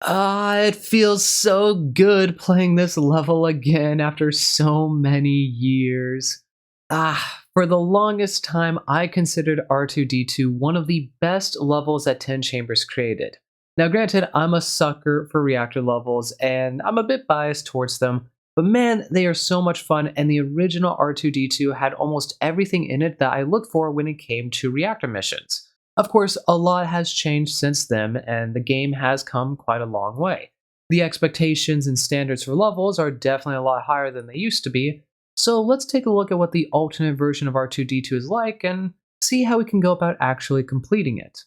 It feels so good playing this level again after so many years. For the longest time, I considered R2D2 one of the best levels that 10 Chambers created. Now, granted, I'm a sucker for reactor levels, and I'm a bit biased towards them, but man, they are so much fun, and the original R2D2 had almost everything in it that I looked for when it came to reactor missions. Of course, a lot has changed since then, and the game has come quite a long way. The expectations and standards for levels are definitely a lot higher than they used to be, so let's take a look at what the alternate version of R2D2 is like and see how we can go about actually completing it.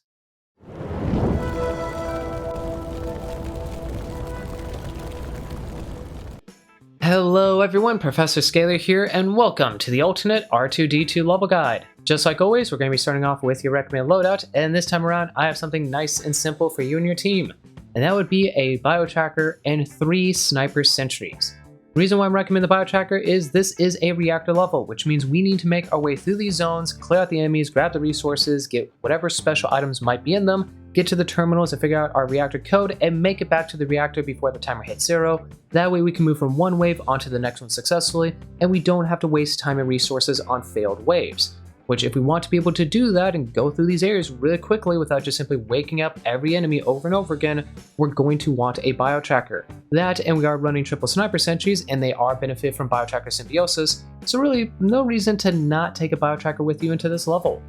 Hello everyone, Professor Scalar here, and welcome to the alternate R2D2 level guide. Just like always, we're going to be starting off with your recommended loadout, and this time around I have something nice and simple for you and your team, and that would be a biotracker and 3 sniper sentries. The reason why I'm recommending the biotracker is this is a reactor level, which means we need to make our way through these zones, clear out the enemies, grab the resources, get whatever special items might be in them, get to the terminals and figure out our reactor code, and make it back to the reactor before the timer hits 0. That way we can move from one wave onto the next one successfully, and we don't have to waste time and resources on failed waves. Which, if we want to be able to do that and go through these areas really quickly without just simply waking up every enemy over and over again, we're going to want a biotracker. That, and we are running triple sniper sentries, and they are benefit from biotracker symbiosis, so really no reason to not take a biotracker with you into this level.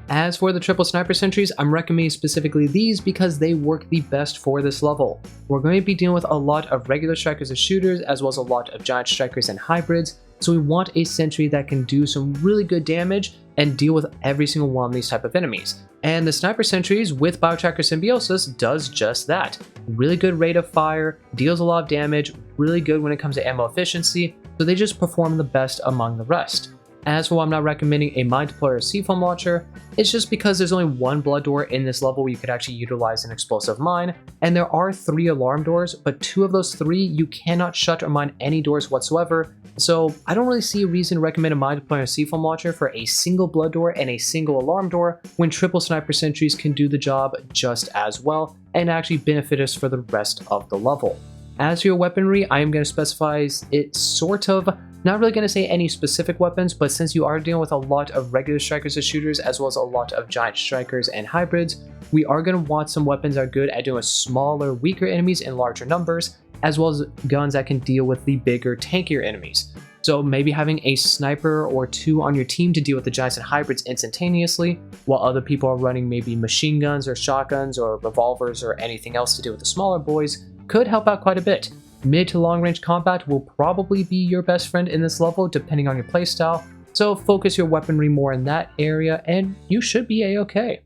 As for the triple sniper sentries, I'm recommending specifically these because they work the best for this level. We're going to be dealing with a lot of regular strikers and shooters, as well as a lot of giant strikers and hybrids, so we want a sentry that can do some really good damage and deal with every single one of these type of enemies. And the sniper sentries with biotracker symbiosis does just that. Really good rate of fire, deals a lot of damage, really good when it comes to ammo efficiency, so they just perform the best among the rest. As for why I'm not recommending a mine deployer or C-foam launcher, it's just because there's only one blood door in this level where you could actually utilize an explosive mine, and there are 3 alarm doors, but 2 of those 3 you cannot shut or mine any doors whatsoever, so I don't really see a reason to recommend a mine deployer or C-foam launcher for a single blood door and a single alarm door when triple sniper sentries can do the job just as well and actually benefit us for the rest of the level. As for your weaponry, I am going to specify it sort of. Not really going to say any specific weapons, but since you are dealing with a lot of regular strikers and shooters as well as a lot of giant strikers and hybrids, we are going to want some weapons that are good at dealing with smaller, weaker enemies in larger numbers, as well as guns that can deal with the bigger, tankier enemies. So maybe having a sniper or 2 on your team to deal with the giants and hybrids instantaneously, while other people are running maybe machine guns or shotguns or revolvers or anything else to deal with the smaller boys, could help out quite a bit. Mid to long range combat will probably be your best friend in this level depending on your playstyle, so focus your weaponry more in that area and you should be a-okay.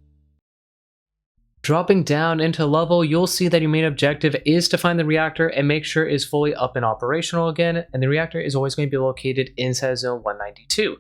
Dropping down into level, you'll see that your main objective is to find the reactor and make sure it is fully up and operational again, and the reactor is always going to be located inside zone 192.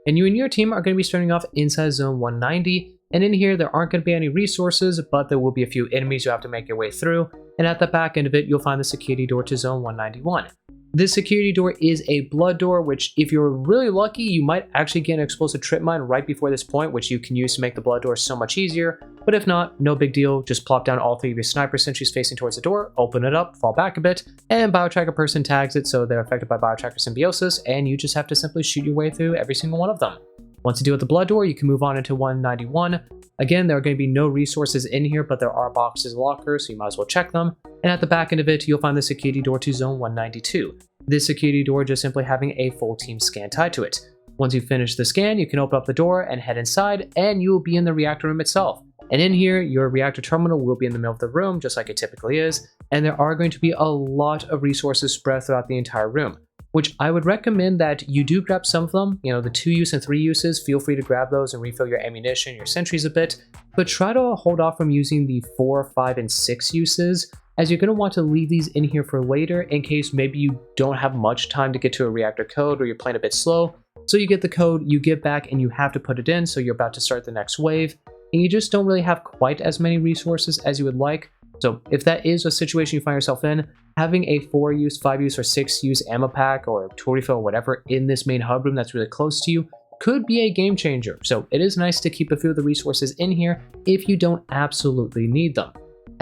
And you and your team are going to be starting off inside zone 190, and in here there aren't going to be any resources, but there will be a few enemies you have to make your way through, and at the back end of it you'll find the security door to zone 191. This security door is a blood door, which if you're really lucky you might actually get an explosive trip mine right before this point, which you can use to make the blood door so much easier, but if not, no big deal, just plop down all 3 of your sniper sentries facing towards the door, open it up, fall back a bit, and biotracker person tags it so they're affected by biotracker symbiosis, and you just have to simply shoot your way through every single one of them. Once you deal with the blood door, you can move on into 191. Again, there are going to be no resources in here, but there are boxes and lockers, so you might as well check them. And at the back end of it, you'll find the security door to zone 192. This security door just simply having a full team scan tied to it. Once you finish the scan, you can open up the door and head inside, and you will be in the reactor room itself. And in here, your reactor terminal will be in the middle of the room, just like it typically is, and there are going to be a lot of resources spread throughout the entire room, which I would recommend that you do grab some of them. You know, the 2 use and 3 uses, feel free to grab those and refill your ammunition, your sentries a bit, but try to hold off from using the 4, 5, and 6 uses, as you're going to want to leave these in here for later in case maybe you don't have much time to get to a reactor code or you're playing a bit slow. So you get the code, you get back, and you have to put it in, so you're about to start the next wave, and you just don't really have quite as many resources as you would like. So if that is a situation you find yourself in, having a 4 use, 5 use, or 6 use ammo pack or tool refill or whatever in this main hub room that's really close to you could be a game changer. So it is nice to keep a few of the resources in here if you don't absolutely need them.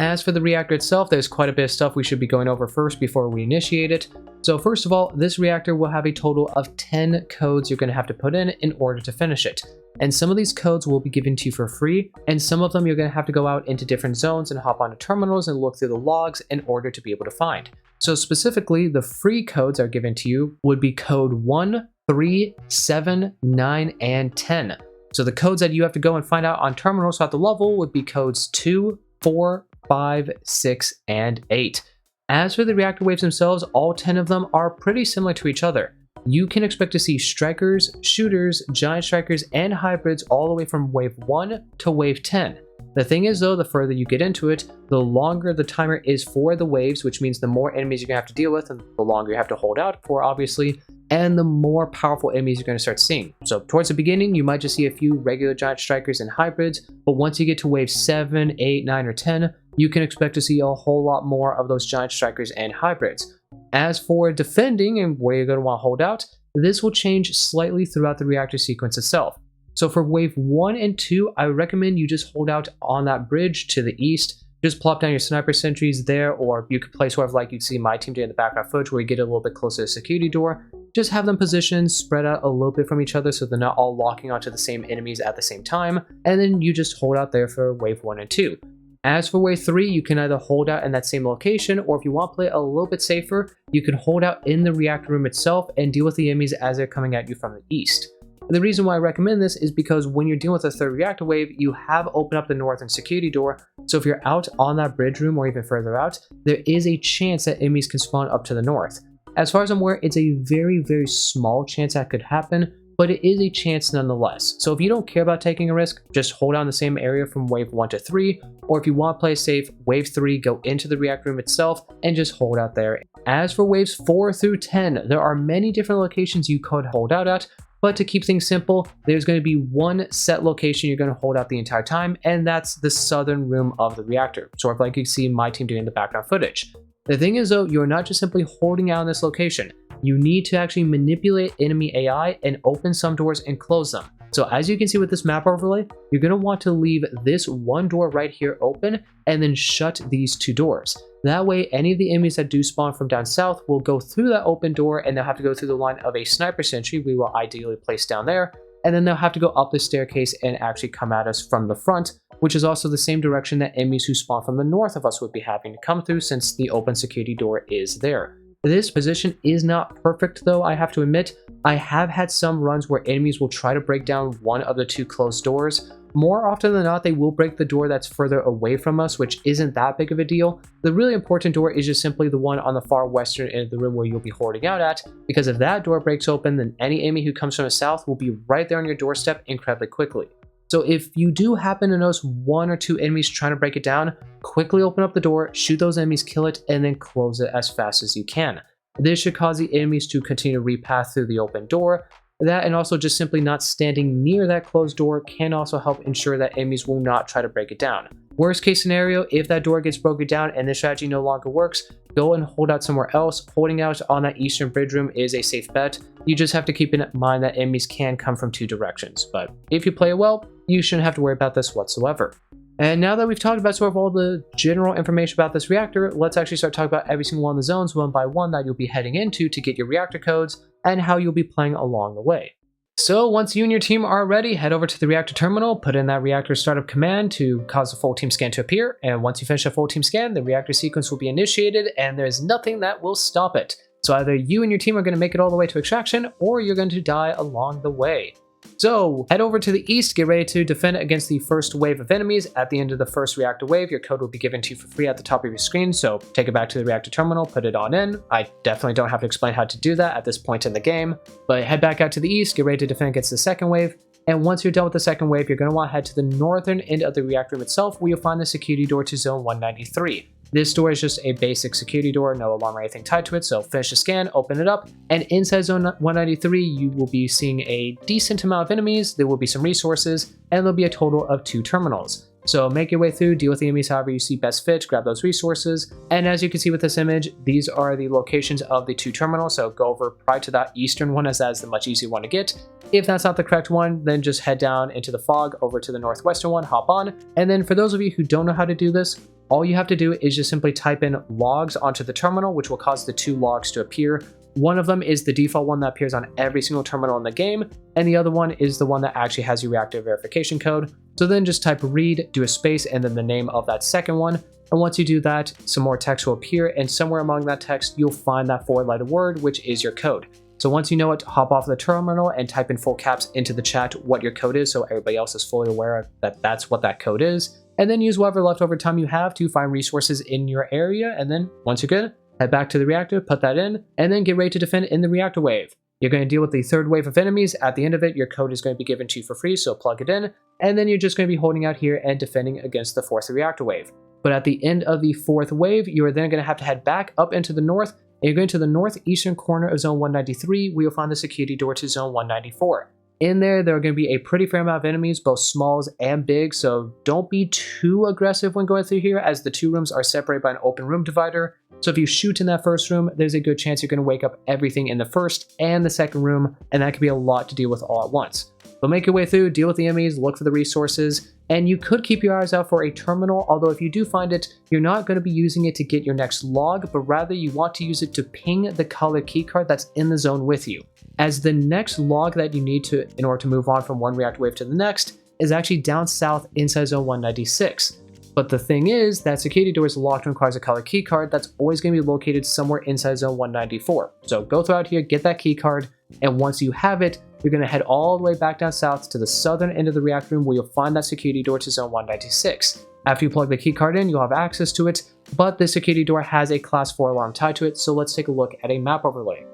As for the reactor itself, there's quite a bit of stuff we should be going over first before we initiate it. So first of all, this reactor will have a total of 10 codes you're going to have to put in order to finish it. And some of these codes will be given to you for free, and some of them you're going to have to go out into different zones and hop onto terminals and look through the logs in order to be able to find. So specifically, the free codes are given to you would be code 1, 3, 7, 9, and 10. So the codes that you have to go and find out on terminals throughout the level would be codes 2, 4, 5, 6, and 8. As for the reactor waves themselves, all 10 of them are pretty similar to each other. You can expect to see strikers, shooters, giant strikers, and hybrids all the way from wave 1 to wave 10. The thing is though, the further you get into it, the longer the timer is for the waves, which means the more enemies you're going to have to deal with and the longer you have to hold out for, obviously, and the more powerful enemies you're going to start seeing. So towards the beginning, you might just see a few regular giant strikers and hybrids, but once you get to wave 7, 8, 9, or 10, you can expect to see a whole lot more of those giant strikers and hybrids. As for defending and where you're going to want to hold out, this will change slightly throughout the reactor sequence itself. So for wave 1 and 2, I recommend you just hold out on that bridge to the east. Just plop down your sniper sentries there, or you could place wherever like you'd see my team doing in the background footage where you get a little bit closer to the security door. Just have them positioned, spread out a little bit from each other so they're not all locking onto the same enemies at the same time, and then you just hold out there for wave 1 and 2. As for wave 3, you can either hold out in that same location, or if you want to play a little bit safer, you can hold out in the reactor room itself and deal with the enemies as they're coming at you from the east. The reason why I recommend this is because when you're dealing with a third reactor wave, you have opened up the northern security door, so if you're out on that bridge room or even further out, there is a chance that enemies can spawn up to the north. As far as I'm aware, it's a very, very small chance that could happen, but it is a chance nonetheless. So if you don't care about taking a risk, just hold on the same area from wave 1 to 3, or if you want to play safe, wave 3, go into the reactor room itself and just hold out there. As for waves 4 through 10, there are many different locations you could hold out at, but to keep things simple, there's going to be one set location you're going to hold out the entire time, and that's the southern room of the reactor, sort of like you see my team doing in the background footage. The thing is though, you're not just simply holding out in this location. You need to actually manipulate enemy AI and open some doors and close them. So as you can see with this map overlay, you're going to want to leave this one door right here open and then shut these two doors. That way, any of the enemies that do spawn from down south will go through that open door and they'll have to go through the line of a sniper sentry we will ideally place down there, and then they'll have to go up the staircase and actually come at us from the front, which is also the same direction that enemies who spawn from the north of us would be having to come through since the open security door is there. This position is not perfect though, I have to admit. I have had some runs where enemies will try to break down one of the two closed doors. More often than not, they will break the door that's further away from us, which isn't that big of a deal. The really important door is just simply the one on the far western end of the room where you'll be hoarding out at, because if that door breaks open, then any enemy who comes from the south will be right there on your doorstep incredibly quickly. So if you do happen to notice one or two enemies trying to break it down, quickly open up the door, shoot those enemies, kill it, and then close it as fast as you can. This should cause the enemies to continue to repath through the open door. That and also just simply not standing near that closed door can also help ensure that enemies will not try to break it down. Worst case scenario, if that door gets broken down and this strategy no longer works, go and hold out somewhere else. Holding out on that eastern bridge room is a safe bet. You just have to keep in mind that enemies can come from two directions, but if you play it well, you shouldn't have to worry about this whatsoever. And now that we've talked about sort of all the general information about this reactor, let's actually start talking about every single one of the zones one by one that you'll be heading into to get your reactor codes and how you'll be playing along the way. So once you and your team are ready, head over to the reactor terminal, put in that reactor startup command to cause the full team scan to appear, and once you finish a full team scan, the reactor sequence will be initiated and there's nothing that will stop it. So either you and your team are going to make it all the way to extraction, or you're going to die along the way. So head over to the east, get ready to defend against the first wave of enemies. At the end of the first reactor wave, your code will be given to you for free at the top of your screen, so take it back to the reactor terminal, put it on in. I definitely don't have to explain how to do that at this point in the game, but head back out to the east, get ready to defend against the second wave, and once you're done with the second wave, you're going to want to head to the northern end of the reactor room itself, where you'll find the security door to zone 193. This door is just a basic security door, no alarm or anything tied to it, so finish the scan, open it up, and inside zone 193 you will be seeing a decent amount of enemies, there will be some resources, and there'll be a total of 2 terminals. So make your way through, deal with the enemies however you see best fit, grab those resources, and as you can see with this image, these are the locations of the 2 terminals, so go over probably to that eastern one as that is the much easier one to get. If that's not the correct one, then just head down into the fog over to the northwestern one, hop on, and then for those of you who don't know how to do this, all you have to do is just simply type in logs onto the terminal, which will cause the 2 logs to appear. One of them is the default one that appears on every single terminal in the game, and the other one is the one that actually has your reactor verification code. So then just type read, do a space, and then the name of that second one. And once you do that, some more text will appear, and somewhere among that text, you'll find that 4-letter word, which is your code. So once you know it, hop off the terminal and type in full caps into the chat what your code is so everybody else is fully aware that that's what that code is. And then use whatever leftover time you have to find resources in your area. And then once you're good, head back to the reactor, put that in, and then get ready to defend in the reactor wave. You're going to deal with the 3rd wave of enemies. At the end of it, your code is going to be given to you for free, so plug it in. And then you're just going to be holding out here and defending against the 4th reactor wave. But at the end of the 4th wave, you are then going to have to head back up into the north. And you're going to the northeastern corner of Zone 193, where you'll find the security door to Zone 194. In there are going to be a pretty fair amount of enemies, both smalls and big, so don't be too aggressive when going through here, as the 2 rooms are separated by an open room divider. So if you shoot in that first room, there's a good chance you're going to wake up everything in the first and the second room, and that could be a lot to deal with all at once. But make your way through, deal with the enemies, look for the resources, and you could keep your eyes out for a terminal, although if you do find it, you're not going to be using it to get your next log, but rather you want to use it to ping the colored keycard that's in the zone with you, as the next log that you need to in order to move on from one reactor wave to the next is actually down south inside Zone 196. But the thing is that security door is locked and requires a colored keycard that's always going to be located somewhere inside Zone 194. So go throughout here, get that keycard, and once you have it, you're going to head all the way back down south to the southern end of the reactor room where you'll find that security door to Zone 196. After you plug the keycard in, you'll have access to it, but the security door has a class 4 alarm tied to it, so let's take a look at a map overlay.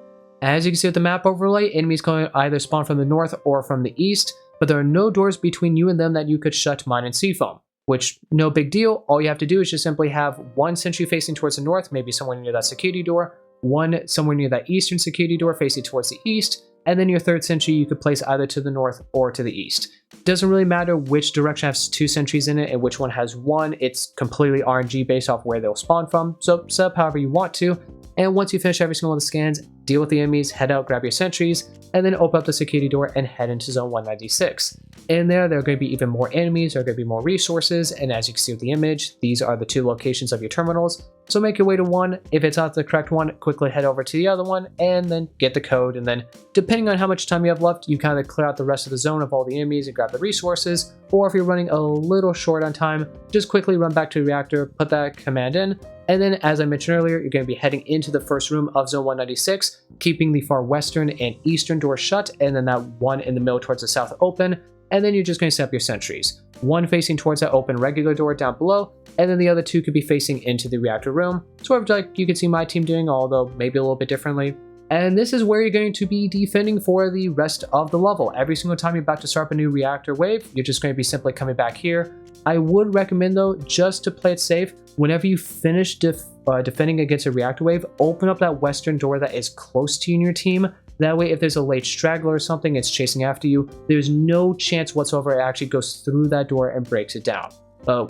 As you can see with the map overlay, enemies can either spawn from the north or from the east, but there are no doors between you and them that you could shut, mine, and seafoam. Which, no big deal, all you have to do is just simply have one sentry facing towards the north, maybe somewhere near that security door, one somewhere near that eastern security door facing towards the east, and then your 3rd sentry you could place either to the north or to the east. Doesn't really matter which direction has 2 sentries in it and which one has 1, it's completely RNG based off where they'll spawn from, so set up however you want to, and once you finish every single one of the scans, deal with the enemies, head out, grab your sentries, and then open up the security door and head into Zone 196. In there are going to be even more enemies, there are going to be more resources, and as you can see with the image, these are the 2 locations of your terminals. So make your way to one. If it's not the correct one, quickly head over to the other one, and then get the code, and then depending on how much time you have left, you kind of clear out the rest of the zone of all the enemies and grab the resources, or if you're running a little short on time, just quickly run back to the reactor, put that command in, and then as I mentioned earlier, you're going to be heading into the first room of Zone 196, keeping the far western and eastern doors shut, and then that one in the middle towards the south open, and then you're just going to set up your sentries. One facing towards that open regular door down below, and then the other 2 could be facing into the reactor room, sort of like you could see my team doing, although maybe a little bit differently. And this is where you're going to be defending for the rest of the level. Every single time you're about to start up a new reactor wave, you're just going to be simply coming back here. I would recommend though, just to play it safe, whenever you finish defending against a reactor wave, open up that western door that is close to you and your team. That way, if there's a late straggler or something, it's chasing after you, there's no chance whatsoever it actually goes through that door and breaks it down.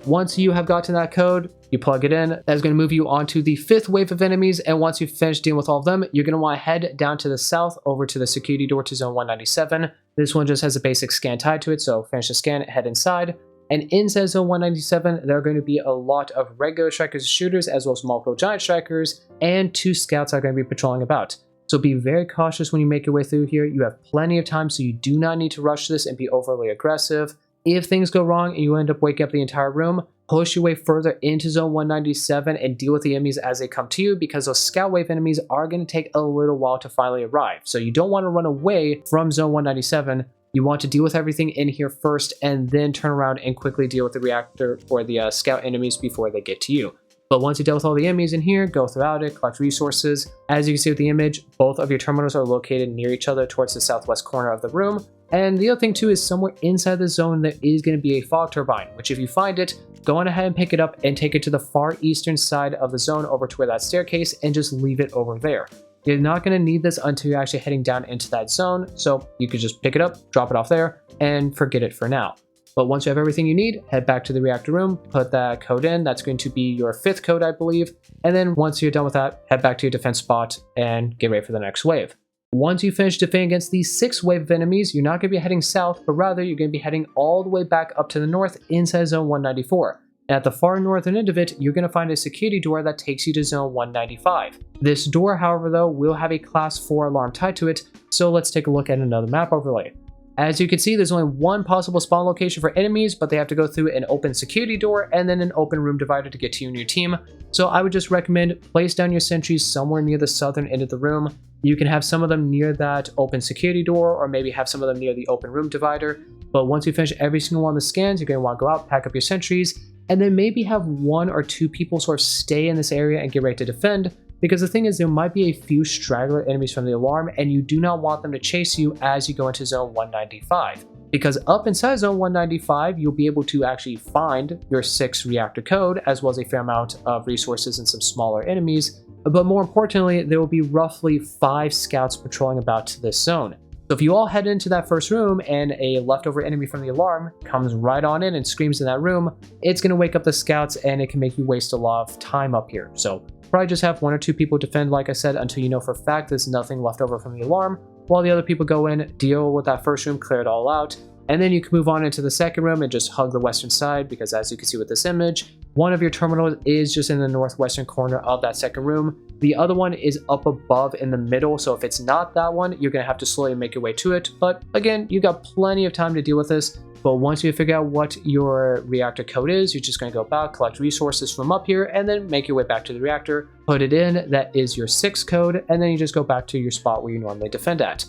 Once you have gotten that code, you plug it in, that's going to move you onto the 5th wave of enemies, and once you've finished dealing with all of them, you're going to want to head down to the south over to the security door to Zone 197. This one just has a basic scan tied to it, so finish the scan, head inside. And inside Zone 197, there are going to be a lot of regular strikers and shooters, as well as multiple giant strikers, and 2 scouts are going to be patrolling about. So be very cautious when you make your way through here. You have plenty of time, so you do not need to rush this and be overly aggressive. If things go wrong and you end up waking up the entire room, push your way further into Zone 197 and deal with the enemies as they come to you, because those scout wave enemies are going to take a little while to finally arrive. So you don't want to run away from Zone 197. You want to deal with everything in here first and then turn around and quickly deal with the reactor or the scout enemies before they get to you. But once you deal with all the enemies in here, go throughout it, collect resources. As you can see with the image, both of your terminals are located near each other towards the southwest corner of the room. And the other thing too is somewhere inside the zone there is going to be a fog turbine, which if you find it, go on ahead and pick it up and take it to the far eastern side of the zone over to where that staircase and just leave it over there. You're not going to need this until you're actually heading down into that zone, so you could just pick it up, drop it off there, and forget it for now. But once you have everything you need, head back to the reactor room, put that code in. That's going to be your 5th code, I believe. And then once you're done with that, head back to your defense spot and get ready for the next wave. Once you finish defending against the 6th wave of enemies, you're not going to be heading south, but rather you're going to be heading all the way back up to the north inside Zone 194. At the far northern end of it, you're going to find a security door that takes you to Zone 195. This door, however, though, will have a Class 4 alarm tied to it, so let's take a look at another map overlay. As you can see, there's only one possible spawn location for enemies, but they have to go through an open security door and then an open room divider to get to you and your team. So I would just recommend place down your sentries somewhere near the southern end of the room. You can have some of them near that open security door, or maybe have some of them near the open room divider. But once you finish every single one of the scans, you're going to want to go out, pack up your sentries, and then maybe have 1 or 2 people sort of stay in this area and get ready to defend. Because the thing is, there might be a few straggler enemies from the alarm, and you do not want them to chase you as you go into Zone 195. Because up inside Zone 195, you'll be able to actually find your 6 reactor code, as well as a fair amount of resources and some smaller enemies. But more importantly, there will be roughly 5 scouts patrolling about to this zone. So if you all head into that first room and a leftover enemy from the alarm comes right on in and screams in that room, it's going to wake up the scouts and it can make you waste a lot of time up here. So probably just have 1 or 2 people defend, like I said, until you know for a fact there's nothing left over from the alarm, while the other people go in, deal with that first room, clear it all out, and then you can move on into the second room and just hug the western side, because as you can see with this image, one of your terminals is just in the northwestern corner of that second room. The other one is up above in the middle, so if it's not that one, you're going to have to slowly make your way to it. But again, you got plenty of time to deal with this. But once you figure out what your reactor code is, you're just going to go back, collect resources from up here, and then make your way back to the reactor, put it in, that is your 6 code, and then you just go back to your spot where you normally defend at.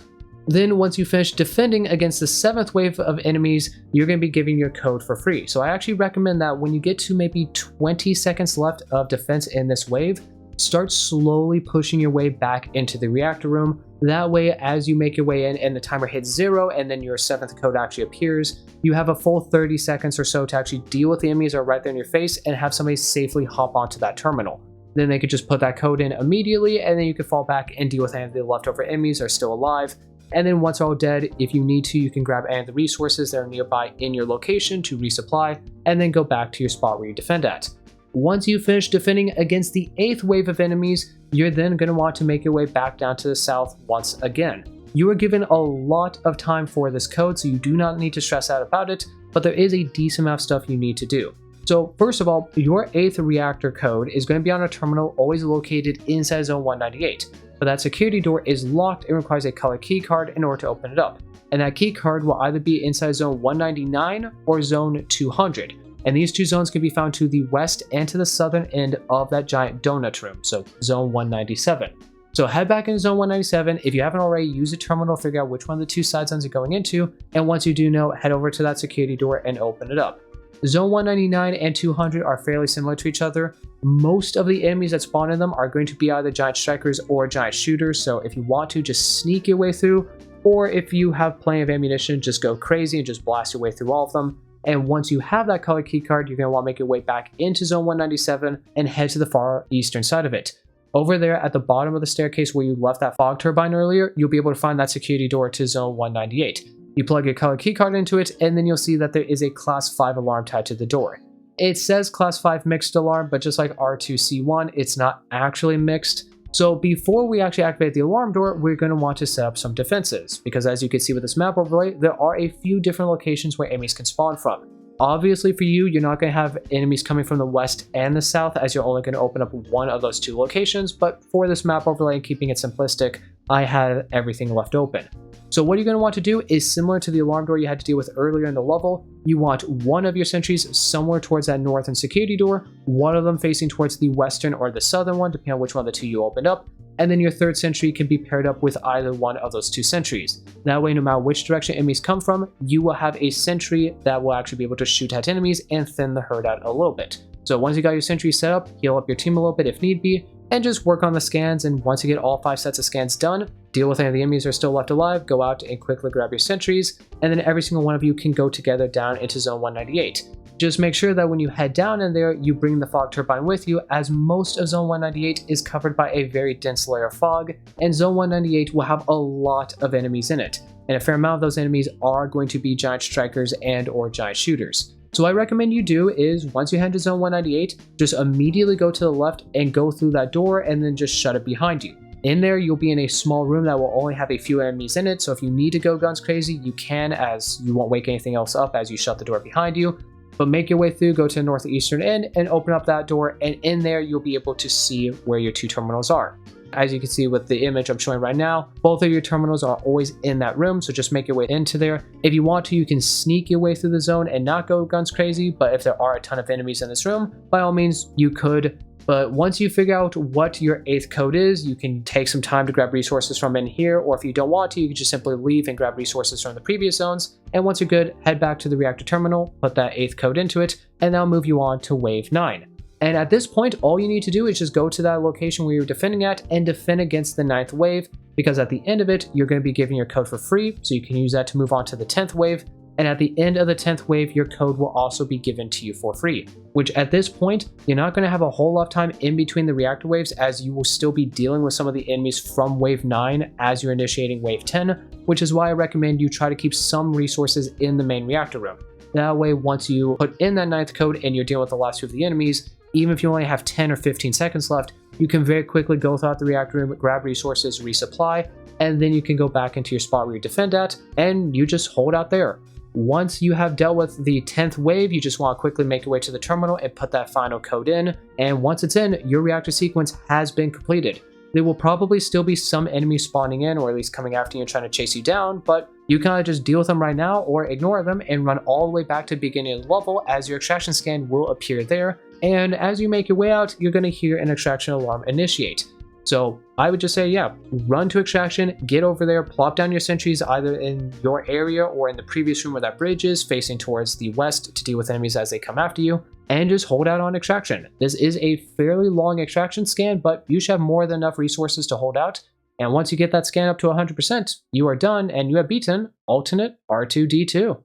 Then once you finish defending against the 7th wave of enemies, you're going to be giving your code for free. So I actually recommend that when you get to maybe 20 seconds left of defense in this wave, start slowly pushing your way back into the reactor room. That way, as you make your way in and the timer hits 0 and then your 7th code actually appears, you have a full 30 seconds or so to actually deal with the enemies that are right there in your face and have somebody safely hop onto that terminal. Then they could just put that code in immediately, and then you can fall back and deal with any of the leftover enemies that are still alive. And then once they're all dead, if you need to, you can grab any of the resources that are nearby in your location to resupply, and then go back to your spot where you defend at. Once you finish defending against the 8th wave of enemies, you're then going to want to make your way back down to the south once again. You are given a lot of time for this code, so you do not need to stress out about it, but there is a decent amount of stuff you need to do. So first of all, your 8th reactor code is going to be on a terminal always located inside Zone 198. But that security door is locked and requires a color key card in order to open it up. And that key card will either be inside Zone 199 or Zone 200. And these 2 zones can be found to the west and to the southern end of that giant donut room, so Zone 197. So head back into Zone 197. If you haven't already, use a terminal to figure out which one of the 2 side zones you're going into. And once you do know, head over to that security door and open it up. Zone 199 and 200 are fairly similar to each other. Most of the enemies that spawn in them are going to be either giant strikers or giant shooters, so if you want to, just sneak your way through, or if you have plenty of ammunition, just go crazy and just blast your way through all of them. And once you have that color key card, you're going to want to make your way back into Zone 197 and head to the far eastern side of it. Over there at the bottom of the staircase where you left that fog turbine earlier, you'll be able to find that security door to Zone 198. You plug your color keycard into it, and then you'll see that there is a Class 5 alarm tied to the door. It says Class 5 mixed alarm, but just like R2C1, it's not actually mixed. So before we actually activate the alarm door, we're going to want to set up some defenses, because as you can see with this map overlay, there are a few different locations where enemies can spawn from. Obviously for you, you're not going to have enemies coming from the west and the south, as you're only going to open up one of those 2 locations, but for this map overlay and keeping it simplistic, I had everything left open. So what you're going to want to do is similar to the alarm door you had to deal with earlier in the level. You want one of your sentries somewhere towards that northern security door, one of them facing towards the western or the southern one, depending on which one of the 2 you opened up, and then your 3rd sentry can be paired up with either one of those 2 sentries. That way, no matter which direction enemies come from, you will have a sentry that will actually be able to shoot at enemies and thin the herd out a little bit. So once you got your sentry set up, heal up your team a little bit if need be, and just work on the scans, and once you get all 5 sets of scans done, deal with any of the enemies that are still left alive, go out and quickly grab your sentries, and then every single one of you can go together down into Zone 198. Just make sure that when you head down in there, you bring the fog turbine with you, as most of Zone 198 is covered by a very dense layer of fog, and Zone 198 will have a lot of enemies in it, and a fair amount of those enemies are going to be giant strikers and or giant shooters. So what I recommend you do is, once you head to Zone 198, just immediately go to the left and go through that door and then just shut it behind you. In there, you'll be in a small room that will only have a few enemies in it, so if you need to go guns crazy, you can, as you won't wake anything else up as you shut the door behind you. But make your way through, go to the northeastern end, and open up that door, and in there you'll be able to see where your 2 terminals are. As you can see with the image I'm showing right now, both of your terminals are always in that room, so just make your way into there. If you want to, you can sneak your way through the zone and not go guns crazy, but if there are a ton of enemies in this room, by all means, you could. But once you figure out what your 8th code is, you can take some time to grab resources from in here, or if you don't want to, you can just simply leave and grab resources from the previous zones. And once you're good, head back to the reactor terminal, put that 8th code into it, and that'll move you on to wave 9. And at this point, all you need to do is just go to that location where you're defending at and defend against the 9th wave, because at the end of it, you're going to be given your code for free, so you can use that to move on to the 10th wave. And at the end of the 10th wave, your code will also be given to you for free, which at this point, you're not going to have a whole lot of time in between the reactor waves, as you will still be dealing with some of the enemies from wave 9 as you're initiating wave 10, which is why I recommend you try to keep some resources in the main reactor room. That way, once you put in that 9th code and you're dealing with the last 2 of the enemies, even if you only have 10 or 15 seconds left, you can very quickly go throughout the reactor room, grab resources, resupply, and then you can go back into your spot where you defend at, and you just hold out there. Once you have dealt with the 10th wave, you just want to quickly make your way to the terminal and put that final code in, and once it's in, your reactor sequence has been completed. There will probably still be some enemies spawning in, or at least coming after you and trying to chase you down, but you can either just deal with them right now or ignore them and run all the way back to the beginning of the level, as your extraction scan will appear there, and as you make your way out, you're going to hear an extraction alarm initiate. So I would just say, yeah, run to extraction, get over there, plop down your sentries either in your area or in the previous room where that bridge is, facing towards the west to deal with enemies as they come after you, and just hold out on extraction. This is a fairly long extraction scan, but you should have more than enough resources to hold out. And once you get that scan up to 100%, you are done and you have beaten alternate R2D2.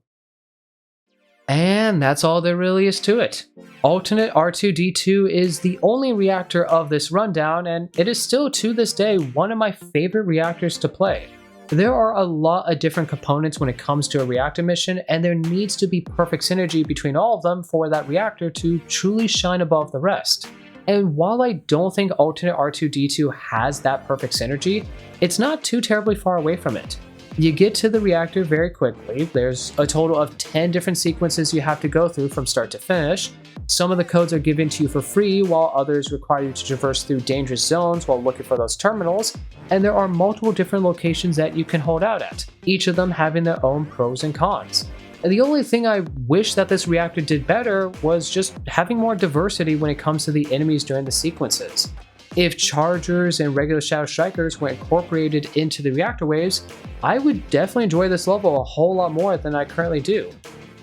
And that's all there really is to it. Alternate R2D2 is the only reactor of this rundown, and it is still to this day one of my favorite reactors to play. There are a lot of different components when it comes to a reactor mission, and there needs to be perfect synergy between all of them for that reactor to truly shine above the rest. And while I don't think alternate R2D2 has that perfect synergy, it's not too terribly far away from it. You get to the reactor very quickly. There's a total of 10 different sequences you have to go through from start to finish. Some of the codes are given to you for free, while others require you to traverse through dangerous zones while looking for those terminals. And there are multiple different locations that you can hold out at, each of them having their own pros and cons. And the only thing I wish that this reactor did better was just having more diversity when it comes to the enemies during the sequences. If chargers and regular shadow strikers were incorporated into the reactor waves, I would definitely enjoy this level a whole lot more than I currently do.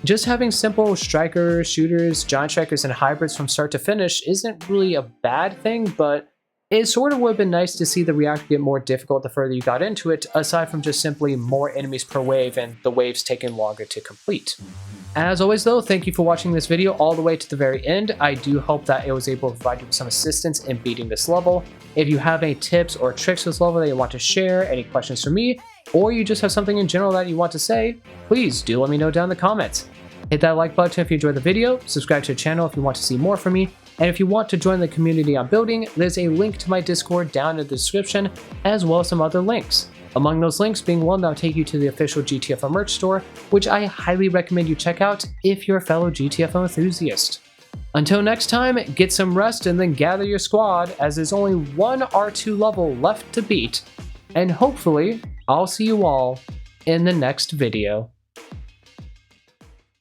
Just having simple strikers, shooters, giant strikers, and hybrids from start to finish isn't really a bad thing, but it sort of would have been nice to see the reactor get more difficult the further you got into it, aside from just simply more enemies per wave and the waves taking longer to complete. As always though, thank you for watching this video all the way to the very end. I do hope that it was able to provide you with some assistance in beating this level. If you have any tips or tricks for this level that you want to share, any questions for me, or you just have something in general that you want to say, please do let me know down in the comments. Hit that like button if you enjoyed the video, subscribe to the channel if you want to see more from me, and if you want to join the community I'm building, there's a link to my Discord down in the description, as well as some other links. Among those links being one that will take you to the official GTFO merch store, which I highly recommend you check out if you're a fellow GTFO enthusiast. Until next time, get some rest and then gather your squad, as there's only one R2 level left to beat, and hopefully I'll see you all in the next video.